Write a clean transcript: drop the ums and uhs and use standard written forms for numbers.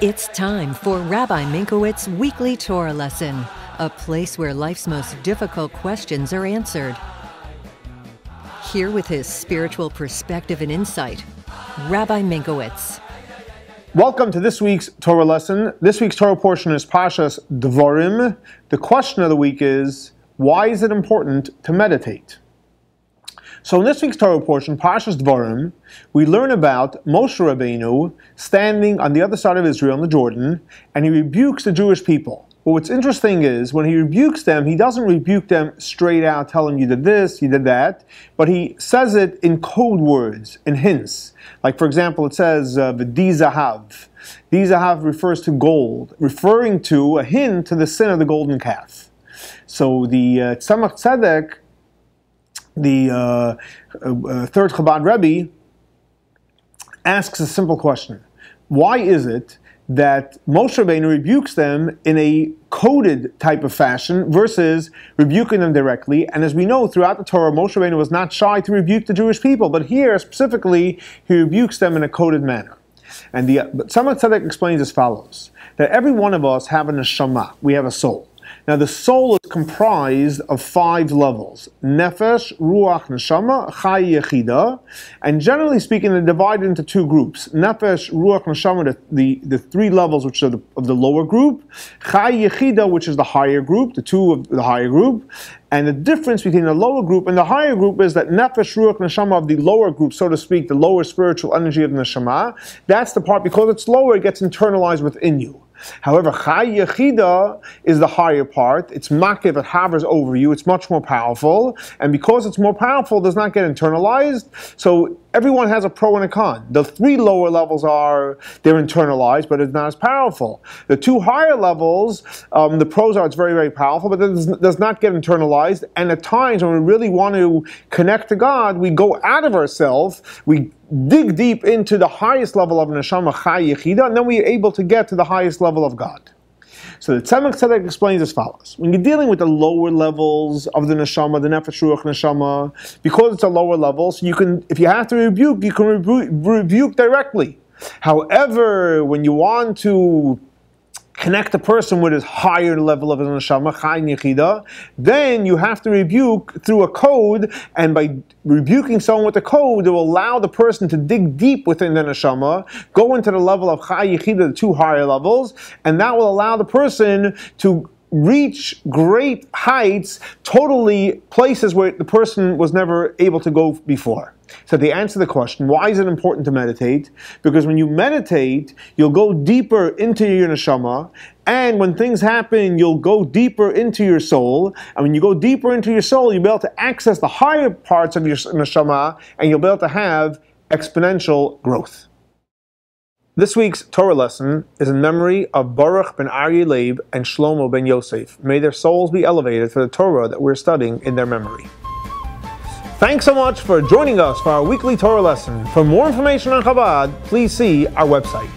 It's time for Rabbi Minkowicz's Weekly Torah Lesson, a place where life's most difficult questions are answered. Here with his spiritual perspective and insight, Rabbi Minkowicz. Welcome to this week's Torah lesson. This week's Torah portion is Parsha Devarim. The question of the week is, why is it important to meditate? So in this week's Torah portion, Parsha Devarim, we learn about Moshe Rabbeinu standing on the other side of Israel in the Jordan, and he rebukes the Jewish people. But what's interesting is, when he rebukes them, he doesn't rebuke them straight out, telling you did this, you did that, but he says it in code words, in hints. Like, for example, it says, V'di zahav. Di zahav refers to gold, referring to a hint to the sin of the golden calf. So the Tzemach Tzedek, the third Chabad Rebbe, asks a simple question. Why is it that Moshe Rabbeinu rebukes them in a coded type of fashion versus rebuking them directly? And as we know, throughout the Torah, Moshe Rabbeinu was not shy to rebuke the Jewish people, but here specifically, he rebukes them in a coded manner. And the Tzemach Tzedek explains as follows, that every one of us have a neshama, we have a soul. Now the soul is comprised of 5 levels: nefesh, ruach, neshama, chai, yechida, and generally speaking, they're divided into 2 groups: nefesh, ruach, neshama, the 3 levels which are of the lower group; chai, yechida, which is the higher group, the 2 of the higher group. And the difference between the lower group and the higher group is that nefesh, ruach, neshama of the lower group, so to speak, the lower spiritual energy of the neshama, that's the part, because it's lower, it gets internalized within you. However, Chai Yechida is the higher part. It's makiv, it hovers over you. It's much more powerful. And because it's more powerful, it does not get internalized. So everyone has a pro and a con. The 3 lower levels they're internalized, but it's not as powerful. The 2 higher levels, the pros are it's very, very powerful, but it does not get internalized. And at times when we really want to connect to God, we go out of ourselves, we dig deep into the highest level of neshama, Chai Yechida, and then we are able to get to the highest level of God. So the Tzemach Tzedek explains as follows. When you're dealing with the lower levels of the neshama, the nefesh, ruach, neshama, because it's a lower level, so you can, if you have to rebuke, you can rebuke directly. However, when you want to connect a person with his higher level of his neshama, Chai Yechida, then you have to rebuke through a code, and by rebuking someone with a code, it will allow the person to dig deep within the neshama, go into the level of Chai Yechida, the 2 higher levels, and that will allow the person to reach great heights, totally places where the person was never able to go before. So to answer the question, why is it important to meditate? Because when you meditate, you'll go deeper into your neshama, and when things happen, you'll go deeper into your soul, and when you go deeper into your soul, you'll be able to access the higher parts of your neshama, and you'll be able to have exponential growth. This week's Torah lesson is in memory of Baruch ben Aryeh Leib and Shlomo Ben Yosef. May their souls be elevated for the Torah that we're studying in their memory. Thanks so much for joining us for our weekly Torah lesson. For more information on Chabad, please see our website.